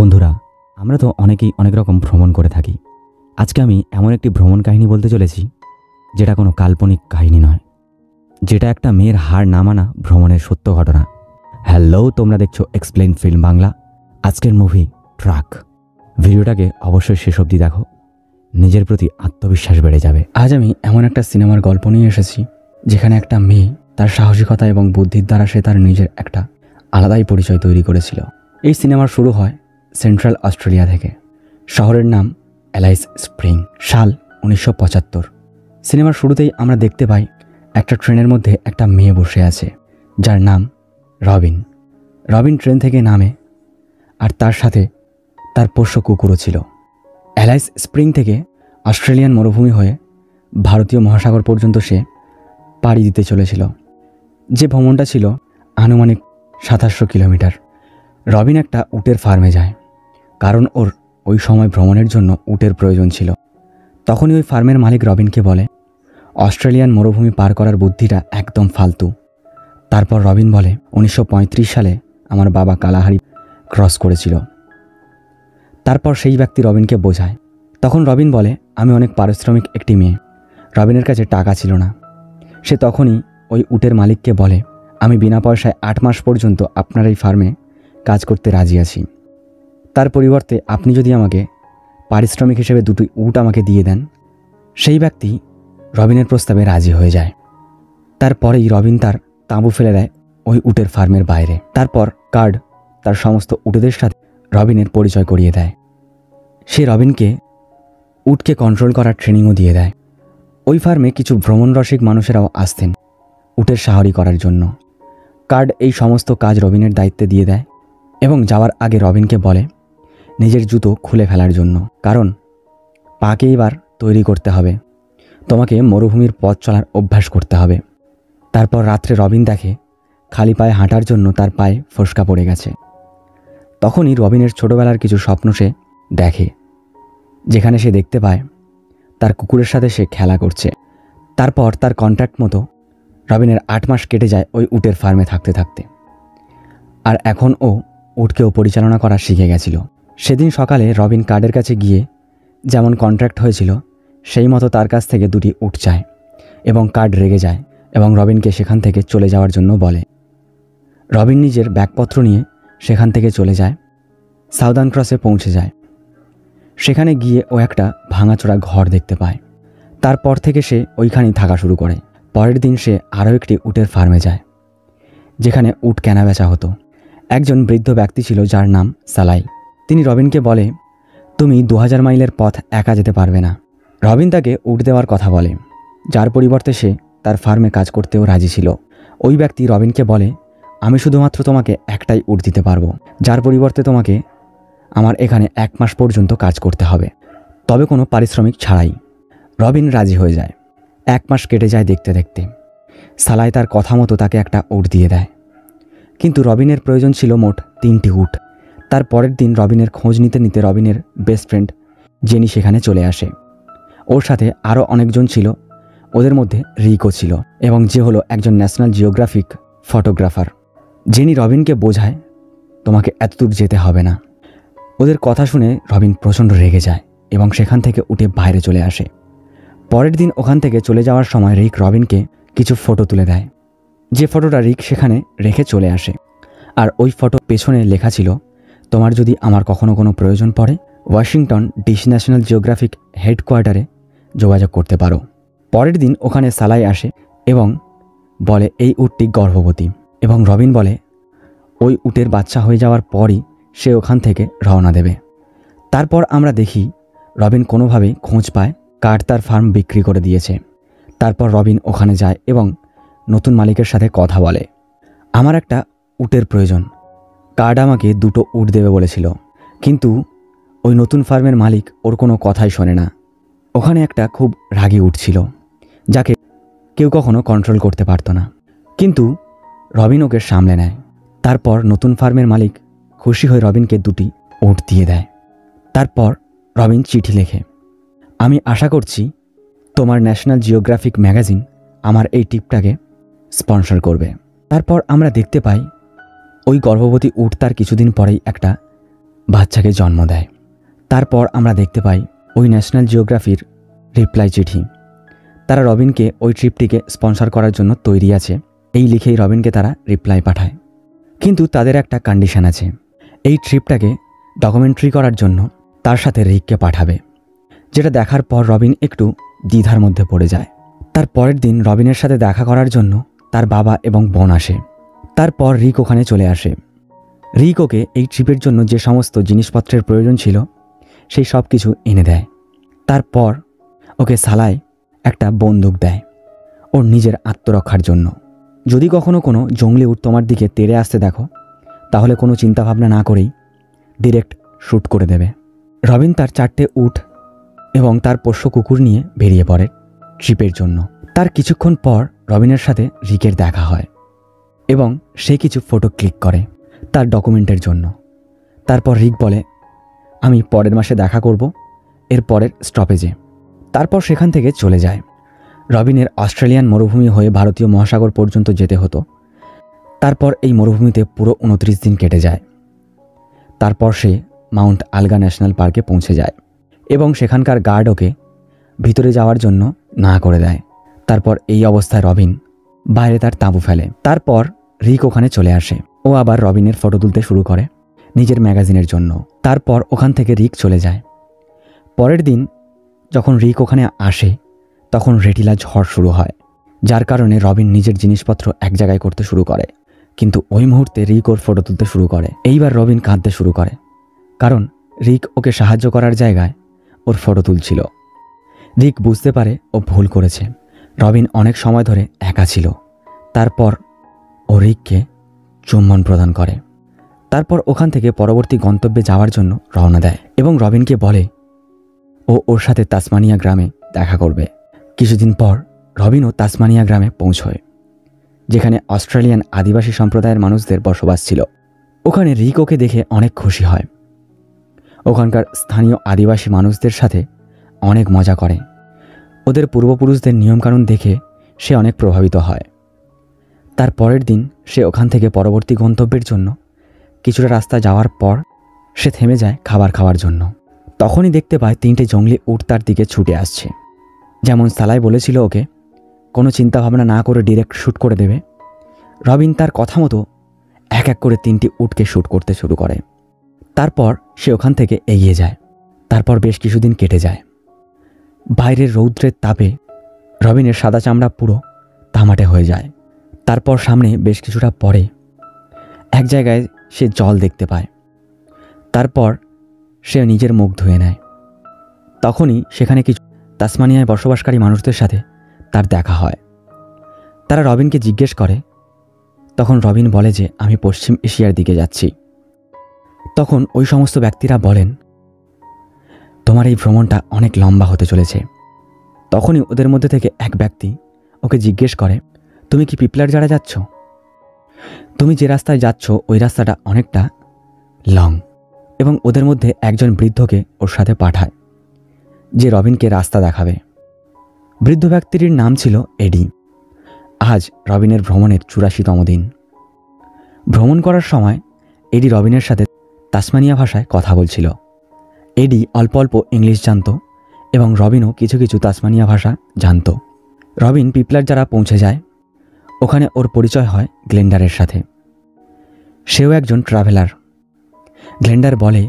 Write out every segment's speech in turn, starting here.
বন্ধুরা, আমরা তো অনেকেই অনেক রকম ভ্রমণ করে থাকি। আজকে আমি এমন একটি ভ্রমণ কাহিনী বলতে চলেছি যেটা কোনো কাল্পনিক কাহিনী নয়, যেটা একটা মেয়ের হার না মানা ভ্রমণের সত্য ঘটনা। হ্যালো, তোমরা দেখছো এক্সপ্লেইন ফিল্ম বাংলা। আজকের মুভি ট্রাক। ভিডিওটাকে অবশ্যই শেষ অবধি দেখো, নিজের প্রতি আত্মবিশ্বাস বেড়ে যাবে। আজ আমি এমন একটা সিনেমার গল্প নিয়ে এসেছি যেখানে একটা মেয়ে তার সাহসিকতা এবং বুদ্ধির দ্বারা সে তার নিজের একটা আলাদাই পরিচয় তৈরি করেছিল। এই সিনেমার শুরু হয় সেন্ট্রাল অস্ট্রেলিয়া থেকে। শহরের নাম অ্যালাইস স্প্রিং। সাল 1975। সিনেমার শুরুতেই আমরা দেখতে পাই একটা ট্রেনের মধ্যে একটা মেয়ে বসে আছে যার নাম রবিন। রবিন ট্রেন থেকে নামে আর তার সাথে তার পোষ্য কুকুরও ছিল। অ্যালাইস স্প্রিং থেকে অস্ট্রেলিয়ান মরুভূমি হয়ে ভারতীয় মহাসাগর পর্যন্ত সে পাড়ি দিতে চলেছিল। যে ভ্রমণটা ছিল আনুমানিক 2700 কিলোমিটার। রবিন একটা উটের ফার্মে যায়, কারণ ওর ওই সময় ভ্রমণের জন্য উটের প্রয়োজন ছিল। তখনই ওই ফার্মের মালিক রবিনকে বলে, অস্ট্রেলিয়ান মরুভূমি পার করার বুদ্ধিটা একদম ফালতু। তারপর রবিন বলে, 1935 সালে আমার বাবা কালাহারি ক্রস করেছিল। তারপর সেই ব্যক্তি রবিনকে বোঝায়। তখন রবিন বলে, আমি অনেক পারিশ্রমিক একটি মেয়ে। রবিনের কাছে টাকা ছিল না। সে তখনই ওই উটের মালিককে বলে, আমি বিনা পয়সায় 8 মাস পর্যন্ত আপনার এই ফার্মে কাজ করতে রাজি আছি। তার পরিবর্তে আপনি যদি আমাকে পারিশ্রমিক হিসেবে 2টি উট আমাকে দিয়ে দেন। সেই ব্যক্তি রবিনের প্রস্তাবে রাজি হয়ে যায়। তারপরেই রবিন তার তাঁবু ফেলে দেয় ওই উটের ফার্মের বাইরে। তারপর কার্ড তার সমস্ত উটেদের সাথে রবিনের পরিচয় করিয়ে দেয়। সে রবিনকে উটকে কন্ট্রোল করার ট্রেনিংও দিয়ে দেয়। ওই ফার্মে কিছু ভ্রমণরসিক মানুষেরাও আসতেন উটের সাহারি করার জন্য। কার্ড এই সমস্ত কাজ রবিনের দায়িত্বে দিয়ে দেয় এবং যাওয়ার আগে রবিনকে বলে নিজের জুতো খুলে ফেলার জন্য, কারণ পাকে এবার তৈরি করতে হবে। তোমাকে মরুভূমির পথ চলার অভ্যাস করতে হবে। তারপর রাত্রে রবিন দেখে খালি পায়ে হাঁটার জন্য তার পায়ে ফোসকা পড়ে গেছে। তখনই রবিনের ছোটবেলার কিছু স্বপ্ন সে দেখে, যেখানে সে দেখতে পায় তার কুকুরের সাথে সে খেলা করছে। তারপর তার কন্ট্রাক্ট মতো রবিনের 8 মাস কেটে যায় ওই উটের ফার্মে থাকতে থাকতে। আর এখন ও উটকেও পরিচালনা করা শিখে গেছিল। সেদিন সকালে রবিন কার্ডের কাছে গিয়ে যেমন কন্ট্রাক্ট হয়েছিল সেই মতো তার কাছ থেকে 2টি উট চায় এবং কার্ড রেগে যায় এবং রবিনকে সেখান থেকে চলে যাওয়ার জন্য বলে। রবিন নিজের ব্যাগপত্র নিয়ে সেখান থেকে চলে যায়। সাউদার্ন ক্রসে পৌঁছে যায়। সেখানে গিয়ে ও একটা ভাঙাচোরা ঘর দেখতে পায়। তারপর থেকে সে ওইখানেই থাকা শুরু করে। পরের দিন সে আরও একটি উটের ফার্মে যায়, যেখানে উট কেনা বেচা হতো। একজন বৃদ্ধ ব্যক্তি ছিল যার নাম সালাই। তিনি রবিনকে বলে, তুমি 2000 মাইলের পথ একা যেতে পারবে না। রবিন তাকে উট দেওয়ার কথা বলে, যার পরিবর্তে সে তার ফার্মে কাজ করতেও রাজি ছিল। ওই ব্যক্তি রবিনকে বলে, আমি শুধুমাত্র তোমাকে একটাই উট দিতে পারবো, যার পরিবর্তে তোমাকে আমার এখানে 1 মাস পর্যন্ত কাজ করতে হবে, তবে কোনো পারিশ্রমিক ছাড়াই। রবিন রাজি হয়ে যায়। 1 মাস কেটে যায় দেখতে দেখতে। সালাই তার কথা মতো তাকে একটা উট দিয়ে দেয়, কিন্তু রবিনের প্রয়োজন ছিল মোট 3টি উট। তার পরের দিন রবিনের খোঁজ নিতে নিতে রবিনের বেস্ট ফ্রেন্ড জেনি সেখানে চলে আসে। ওর সাথে আরও অনেকজন ছিল, ওদের মধ্যে রিকও ছিল এবং যে হলো একজন ন্যাশনাল জিওগ্রাফিক ফটোগ্রাফার। জেনি রবিনকে বোঝায়, তোমাকে এতদূর যেতে হবে না। ওদের কথা শুনে রবিন প্রচণ্ড রেগে যায় এবং সেখান থেকে উঠে বাইরে চলে আসে। পরের দিন ওখান থেকে চলে যাওয়ার সময় রিক রবিনকে কিছু ফটো তুলে দেয়, যে ফটোটা রিক সেখানে রেখে চলে আসে। আর ওই ফটো পেছনে লেখা ছিল, তোমার যদি আমার কখনো কোনো প্রয়োজন পড়ে ওয়াশিংটন ডিসি ন্যাশনাল জিওগ্রাফিক হেডকোয়ার্টারে যোগাযোগ করতে পারো। পরের দিন ওখানে সালাই আসে এবং বলে এই উটটি গর্ভবতী, এবং রবিন বলে ওই উটের বাচ্চা হয়ে যাওয়ার পরই সে ওখান থেকে রওনা দেবে। তারপর আমরা দেখি রবিন কোনোভাবেই খোঁজ পায় কার্ড তার ফার্ম বিক্রি করে দিয়েছে। তারপর রবিন ওখানে যায় এবং নতুন মালিকের সাথে কথা বলে, আমার একটা উটের প্রয়োজন। কার্ড আমাকে 2টো উট দেবে বলেছিল, কিন্তু ওই নতুন ফার্মের মালিক ওর কোনো কথাই শোনে না। ওখানে একটা খুব রাগী উট ছিল, যাকে কেউ কখনো কন্ট্রোল করতে পারতো না, কিন্তু রবিন ওকে সামলে নেয়। তারপর নতুন ফার্মের মালিক খুশি হয়ে রবিনকে 2টি উট দিয়ে দেয়। তারপর রবিন চিঠি লেখে, আমি আশা করছি তোমার ন্যাশনাল জিওগ্রাফিক ম্যাগাজিন আমার এই টিপটাকে স্পন্সর করবে। তারপর আমরা দেখতে পাই ওই গর্ভবতী উট তার কিছুদিন পরেই একটা বাচ্চাকে জন্ম দেয়। তারপর আমরা দেখতে পাই ওই ন্যাশনাল জিওগ্রাফির রিপ্লাই চিঠি। তারা রবিনকে ওই ট্রিপটিকে স্পন্সর করার জন্য তৈরি আছে এই লিখেই রবিনকে তারা রিপ্লাই পাঠায়। কিন্তু তাদের একটা কন্ডিশন আছে, এই ট্রিপটাকে ডকুমেন্টারি করার জন্য তার সাথে রিককে পাঠাবে। যেটা দেখার পর রবিন একটু দ্বিধার মধ্যে পড়ে যায়। তার পরের দিন রবিনের সাথে দেখা করার জন্য তার বাবা এবং বোন আসে। তারপর রিক ওখানে চলে আসে। রিক ওকে এই ট্রিপের জন্য যে সমস্ত জিনিসপত্রের প্রয়োজন ছিল সেই সব কিছু এনে দেয়। তারপর ওকে সালায় একটা বন্দুক দেয় ওর নিজের আত্মরক্ষার জন্য। যদি কখনো কোনো জঙ্গলি উট তোমার দিকে তেড়ে আসতে দেখো তাহলে কোনো চিন্তাভাবনা না করেই ডিরেক্ট শ্যুট করে দেবে। রবিন তার 4টে উট এবং তার পোষ্য কুকুর নিয়ে বেরিয়ে পড়ে ট্রিপের জন্য। তার কিছুক্ষণ পর রবিনের সাথে রিকের দেখা হয় এবং সে কিছু ফটো ক্লিক করে তার ডকুমেন্টের জন্য। তারপর রিক বলে, আমি পরের মাসে দেখা করব এর পরের স্টপেজে। তারপর সেখান থেকে চলে যায়। রবিনের অস্ট্রেলিয়ান মরুভূমি হয়ে ভারতীয় মহাসাগর পর্যন্ত যেতে হতো। তারপর এই মরুভূমিতে পুরো 29 দিন কেটে যায়। তারপর সে মাউন্ট আলগা ন্যাশনাল পার্কে পৌঁছে যায় এবং সেখানকার গার্ড ওকে ভিতরে যাওয়ার জন্য না করে দেয়। তারপর এই অবস্থায় রবিন বাইরে তার তাঁবু ফেলে। তারপর রিক ওখানে চলে আসে। ও আবার রবিনের ফটো তুলতে শুরু করে নিজের ম্যাগাজিনের জন্য। তারপর ওখান থেকে রিক চলে যায়। পরের দিন যখন রিক ওখানে আসে তখন রেটিলা ঝড় শুরু হয়, যার কারণে রবিন নিজের জিনিসপত্র এক জায়গায় করতে শুরু করে। কিন্তু ওই মুহূর্তে রিক ওর ফটো তুলতে শুরু করে। এইবার রবিন কাঁদতে শুরু করে, কারণ রিক ওকে সাহায্য করার জায়গায় ওর ফটো তুলছিল। রিক বুঝতে পারে ও ভুল করেছে। রবিন অনেক সময় ধরে একা ছিল। তারপর ও রিককে চুম্বন প্রদান করে। তারপর ওখান থেকে পরবর্তী গন্তব্যে যাওয়ার জন্য রওনা দেয় এবং রবিনকে বলে ও ওর সাথে তাসমানিয়া গ্রামে দেখা করবে। কিছুদিন পর রবিনও তাসমানিয়া গ্রামে পৌঁছয়, যেখানে অস্ট্রেলিয়ান আদিবাসী সম্প্রদায়ের মানুষদের বসবাস ছিল। ওখানে রিক ওকে দেখে অনেক খুশি হয়। ওখানকার স্থানীয় আদিবাসী মানুষদের সাথে অনেক মজা করে। ওদের পূর্বপুরুষদের নিয়মকানুন দেখে সে অনেক প্রভাবিত হয়। তার পরের দিন সে ওখান থেকে পরবর্তী গন্তব্যের জন্য কিছুটা রাস্তা যাওয়ার পর সে থেমে যায় খাবার খাওয়ার জন্য। তখনই দেখতে পায় 3টে জঙ্গলি উট তার দিকে ছুটে আসছে। যেমন সালাই বলেছিল ওকে কোনো চিন্তাভাবনা না করে ডিরেক্ট শ্যুট করে দেবে, রবিন তার কথা মতো এক এক করে 3টি উটকে শ্যুট করতে শুরু করে। তারপর সে ওখান থেকে এগিয়ে যায়। তারপর বেশ কিছুদিন কেটে যায়। বাইরের রৌদ্রের তাপে রবিনের সাদা চামড়া পুরো তামাটে হয়ে যায়। তারপর সামনে বেশ কিছুটা পরে এক জায়গায় সে জল দেখতে পায়। তারপর সে নিজের মুখ ধুয়ে নেয়। তখনই সেখানে কিছু তাসমানিয়ায় বসবাসকারী মানুষদের সাথে তার দেখা হয়। তারা রবিনকে জিজ্ঞেস করে। তখন রবিন বলে যে আমি পশ্চিম এশিয়ার দিকে যাচ্ছি। তখন ওই সমস্ত ব্যক্তিরা বলেন, তোমার এই ভ্রমণটা অনেক লম্বা হতে চলেছে। তখনই ওদের মধ্যে থেকে এক ব্যক্তি ওকে জিজ্ঞেস করে, তুমি কি পিপলার যারা যাচ্ছ? তুমি যে রাস্তায় যাচ্ছ ওই রাস্তাটা অনেকটা লং। এবং ওদের মধ্যে একজন বৃদ্ধকে ওর সাথে পাঠায় যে রবিনকে রাস্তা দেখাবে। বৃদ্ধ ব্যক্তিটির নাম ছিল এডি। আজ রবিনের ভ্রমণের 84তম দিন। ভ্রমণ করার সময় এডি রবিনের সাথে তাসমানিয়া ভাষায় কথা বলছিল। এডি অল্প অল্প ইংলিশ জানত এবং রবিনও কিছু কিছু তাসমানিয়া ভাষা জানত। রবিন পিপলার যারা পৌঁছে যায়। ওখানে ওর পরিচয় হয় গ্লেন্ডারের সাথে। সেও একজন ট্রাভেলার। গ্লেন্ডার বলে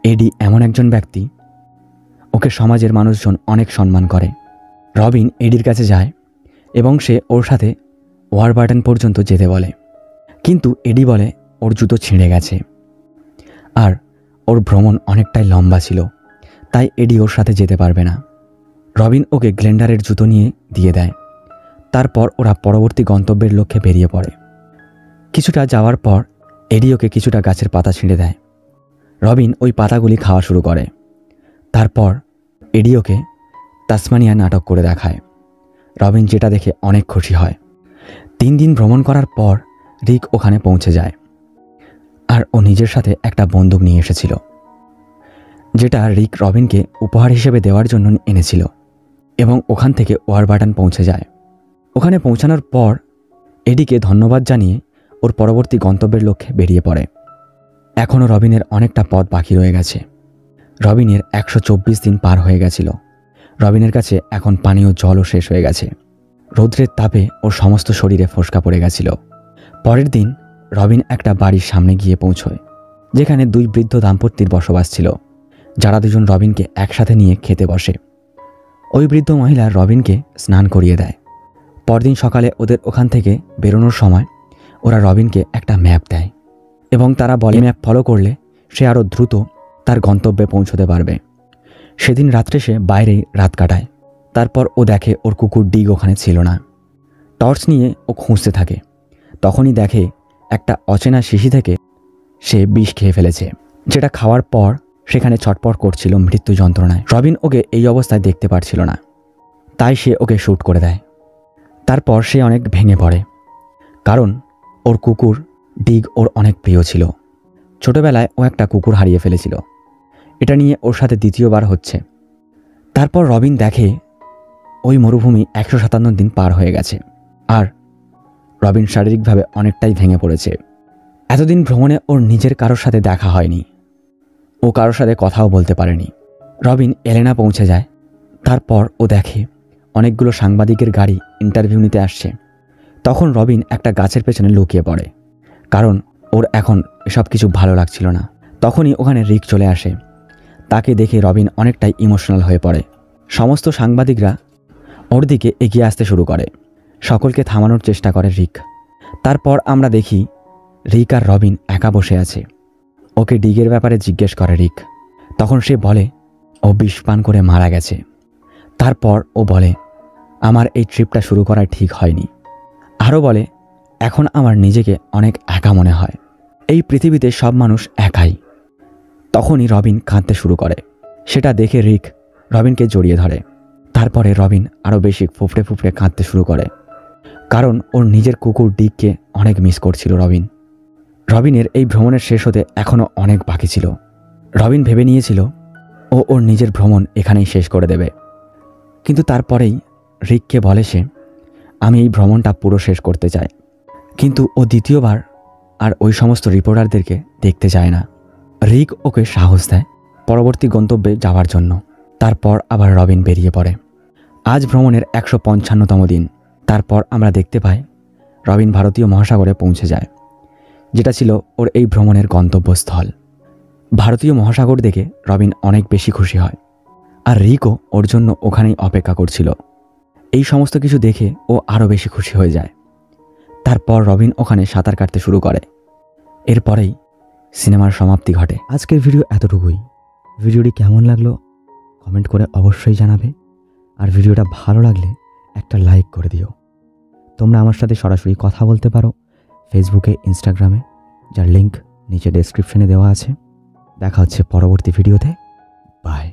এডি এমন একজন ব্যক্তি, ওকে সমাজের মানুষজন অনেক সম্মান করে। রবিন এডির কাছে যায় এবং সে ওর সাথে ওয়ারবার্টন পর্যন্ত যেতে বলে। কিন্তু এডি বলে ওর জুতো ছিঁড়ে গেছে আর ওর ভ্রমণ অনেকটাই লম্বা ছিল, তাই এডি ওর সাথে যেতে পারবে না। রবিন ওকে গ্লেন্ডারের জুতো নিয়ে দিয়ে দেয়। তারপর ওরা পরবর্তী গন্তব্যের লক্ষ্যে বেরিয়ে পড়ে। কিছুটা যাওয়ার পর এডি ওকে কিছুটা গাছের পাতা ছিঁড়ে দেয়। রবিন ওই পাতাগুলি খাওয়া শুরু করে। তারপর এডি ওকে তাসমানিয়া নাটক করে দেখায়। রবিন যেটা দেখে অনেক খুশি হয়। 3 দিন ভ্রমণ করার পর রিক ওখানে পৌঁছে যায় আর ও নিজের সাথে একটা বন্দুক নিয়ে এসেছিল, যেটা রিক রবিনকে উপহার হিসেবে দেওয়ার জন্য এনেছিল। এবং ওখান থেকে ওয়ারবার্টন পৌঁছে যায়। ওখানে পৌঁছানোর পর এডিকে ধন্যবাদ জানিয়ে ওর পরবর্তী গন্তব্যের লক্ষ্যে বেরিয়ে পড়ে। এখনও রবিনের অনেকটা পথ বাকি রয়ে গেছে। রবিনের 124 দিন পার হয়ে গেছিল। রবিনের কাছে এখন পানীয় জলও শেষ হয়ে গেছে। রৌদ্রের তাপে ওর সমস্ত শরীরে ফোসকা পড়ে গেছিল। পরের দিন রবিন একটা বাড়ির সামনে গিয়ে পৌঁছয়, যেখানে 2 বৃদ্ধ দাম্পত্যের বসবাস ছিল, যারা দুজন রবিনকে একসাথে নিয়ে খেতে বসে। ওই বৃদ্ধ মহিলা রবিনকে স্নান করিয়ে দেয়। পরদিন সকালে ওদের ওখান থেকে বেরোনোর সময় ওরা রবিনকে একটা ম্যাপ দেয় এবং তারা বলে ম্যাপ ফলো করলে সে আরও দ্রুত তার গন্তব্যে পৌঁছতে পারবে। সেদিন রাত্রে সে বাইরেই রাত কাটায়। তারপর ও দেখে ওর কুকুর ডিগ ওখানে ছিল না। টর্চ নিয়ে ও খুঁজতে থাকে। তখনই দেখে একটা অচেনা শিশি থেকে সে বিষ খেয়ে ফেলেছে, যেটা খাওয়ার পর সেখানে ছটপট করছিল মৃত্যু যন্ত্রণায়। রবিন ওকে এই অবস্থায় দেখতে পারছিল না, তাই সে ওকে শ্যুট করে দেয়। তারপর সে অনেক ভেঙে পড়ে, কারণ ওর কুকুর ডিগ ওর অনেক প্রিয় ছিল। ছোটবেলায় ও একটা কুকুর হারিয়ে ফেলেছিল। এটা নিয়ে ওর সাথে দ্বিতীয়বার হচ্ছে। তারপর রবিন দেখে ওই মরুভূমি 157 দিন পার হয়ে গেছে, আর রবিন শারীরিকভাবে অনেকটাই ভেঙে পড়েছে। এতদিন ভ্রমণে ওর নিজের কারোর সাথে দেখা হয়নি, ও কারোর সাথে কথাও বলতে পারেনি। রবিন এলেনা পৌঁছে যায়। তারপর ও দেখে অনেকগুলো সাংবাদিকের গাড়ি ইন্টারভিউ নিতে আসছে। তখন রবিন একটা গাছের পেছনে লুকিয়ে পড়ে, কারণ ওর এখন এসব কিছু ভালো লাগছিল না। তখনই ওখানে রিক চলে আসে। তাকে দেখে রবিন অনেকটাই ইমোশনাল হয়ে পড়ে। সমস্ত সাংবাদিকরা ওর দিকে এগিয়ে আসতে শুরু করে। সকলকে থামানোর চেষ্টা করে রিক। তারপর আমরা দেখি রিক আর রবিন একা বসে আছে। ওকে ডিগের ব্যাপারে জিজ্ঞেস করে রিক। তখন সে বলে ও বিষ পান করে মারা গেছে। তারপর ও বলে আমার এই ট্রিপটা শুরু করা ঠিক হয়নি। আরও বলে এখন আমার নিজেকে অনেক একা মনে হয়। এই পৃথিবীতে সব মানুষ একাই। তখনই রবিন কাঁদতে শুরু করে। সেটা দেখে রিক রবিনকে জড়িয়ে ধরে। তারপরে রবিন আরও বেশি ফুফড়ে ফুফড়ে কাঁদতে শুরু করে, কারণ ওর নিজের কুকুর ডিগকে অনেক মিস করছিল রবিন। রবিনের এই ভ্রমণের শেষ হতে এখনও অনেক বাকি ছিল। রবিন ভেবে নিয়েছিল ও ওর নিজের ভ্রমণ এখানেই শেষ করে দেবে, কিন্তু তারপরেই রিককে বলে সে আমি এই ভ্রমণটা পুরো শেষ করতে চাই। কিন্তু ও দ্বিতীয়বার আর ওই সমস্ত রিপোর্টারদেরকে দেখতে যায় না। রিক ওকে সাহস দেয় পরবর্তী গন্তব্যে যাওয়ার জন্য। তারপর আবার রবিন বেরিয়ে পড়ে। আজ ভ্রমণের 155তম দিন। তারপর আমরা দেখতে পাই রবিন ভারতীয় মহাসাগরে পৌঁছে যায়, যেটা ছিল ওর এই ভ্রমণের গন্তব্যস্থল। ভারতীয় মহাসাগর দেখে রবিন অনেক বেশি খুশি হয়, আর রিকও ওর জন্য ওখানেই অপেক্ষা করছিল। এই সমস্ত কিছু দেখে ও আরও বেশি খুশি হয়ে যায়। তারপর রবিন ওখানে সাঁতার কাটতে শুরু করে। এরপরেই সিনেমার সমাপ্তি ঘটে। আজকের ভিডিও এতটুকুই। ভিডিওটি কেমন লাগলো কমেন্ট করে অবশ্যই জানাবে, আর ভিডিওটা ভালো লাগলে একটা লাইক করে দিও। তোমরা আমার সাথে সরাসরি কথা বলতে পারো ফেসবুকে, ইনস্টাগ্রামে, যার লিঙ্ক নিচে ডেসক্রিপশনে দেওয়া আছে। দেখা হচ্ছে পরবর্তী ভিডিওতে। বাই।